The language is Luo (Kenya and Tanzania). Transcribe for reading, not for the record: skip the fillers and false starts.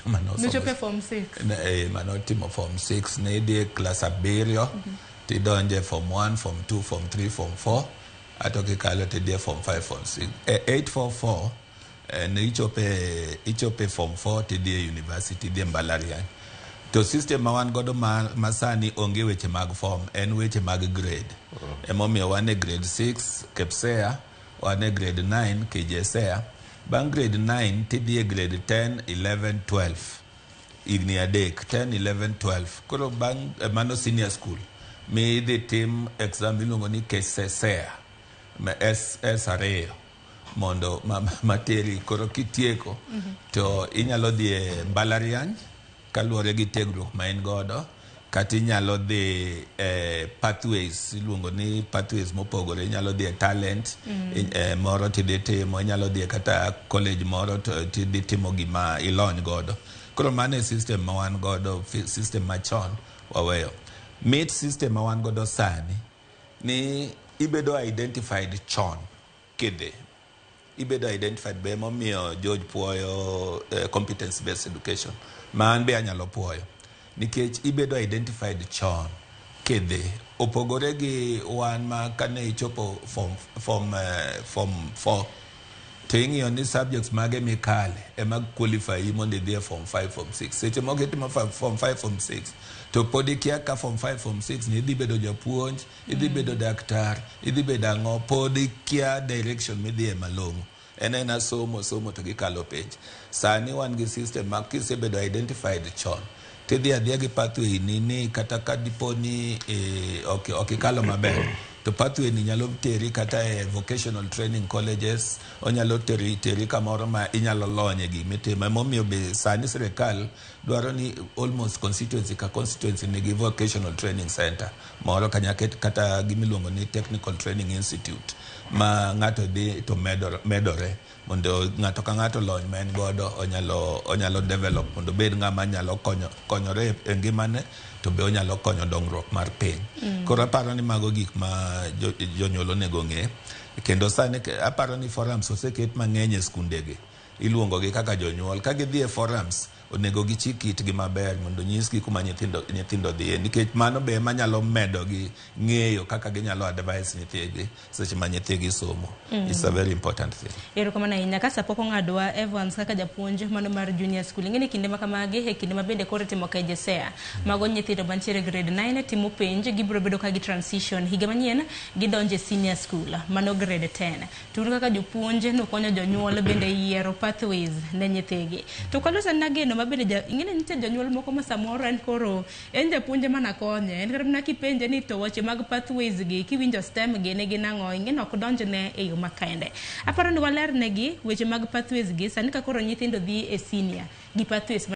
Nochope form 6. Manotimo form 6 ne idhi class abiriyo tidonje form 1, form 2, form 3, form 4 ato kikalo tidhi form 5, form 6. 844 ne ichope form 4 tidhi university, tidhi mbalariany. To system ma wan godo masani onge weche mag form, en weche mag grade. Emomiyo wan e grade 6 KPSEA, wan e grade 9 KJSEA. Bang grade 9 tidhi e grade 10, 11, 12. Igni adek, 10, 11, 12. Koro bang mano senior school. Mi idhi tim exam iluongo ni KCSEA. S ariyo. Mondo materi koro kitieko to inyalo dhi e mbalariany kaluwore gi tiegruok ma in godo, kata inyalo dhi pathways, iluongo ni pathways mopogore. Inyalo dhi talent moro tidhi timo, inyalo dhi kata college moro tidhi timo gima ilony godo. Koro mano e system ma wan godo, system machon waweyo. Meet system ma wan godo sani ni ibedo identified chon kidhi. Ibedo identified be momiyo George puoyo competence based education. Ma an be anyalo puoyo. Nikech ibedo identified chon kidhi. Opogore gi wan ma kane ichopo form 4 to ing'iyo ni subjects mage mikale ema qualify mondo idhi e form 5, form 6. Seche moko itimo form 5, form 6 to pod ikia ka form 5, form 6 ni idhi bedo japuonj, idhi bedo daktar, idhi bedo ang'o, pod ikia direction midhi e malong'o. En somo to gikalo penj. Sani wan gi system ma kisebedo identified chon tidhi adhiya gi pathway ni kata ka dipo ni okikalo maber to pathway ni nyalo teri kata e vocational training colleges, onyalo teri kamoro ma inyalo lonye gimitimo. Emomiyo be sani sirikal dwaro ni almost constituency ka constituency nigi vocational training center moro kata gimiluongo ni technical training institute ma ng'ato dhi to medore mondo ng'ato ka ng'ato lony ma en godo onyalo develop mondo bed ng'ama nyalo konyore e ngimane, to be onyalo konyo dongruok mar piny. Koro aparo ni mago gik ma jonyuol onego ng'e. Kendo sani aparo ni forums oseket mang'eny e skundegi. Iluongo gi kaka jonyuol. Ka gidhi e forums, onego gichik itgi maber mondo nyisgi kuma nyithindo dhiye. Nikech mano be manyalo medo gi ng'eyo kaka ginyalo advise nyithigi seche ma nyithigi somo. It's a very important thing. Erokamano ahinya. Ka sapoko ng'adwa Evans kaka japuonj mano mar junior school. Ing'eni kinde ma kamagi e kinde ma bende koro timo KJSEA. Mago nyithindo mantiere grade 9 timo penj, gibiro bedo ka gi transition. Higa manyien gidonje senior school, mano grade 10. Tun kaka jopuonj no konyo jonyuol bende yiero pathways ne nyithigi. To kalosa nageno mabende ing'eni nitie jonyuol moko ma samoro en koro en japuonj mana konye. En kata mana kipenje ni to weche mag pathways gi kiwinjo STEM gi ne gin ang'o, ing'eni ok donjne e yo makende. Aparo ni walernegi weche mag pathways gi sani ka koro nyithindo dhi e senior gi pathways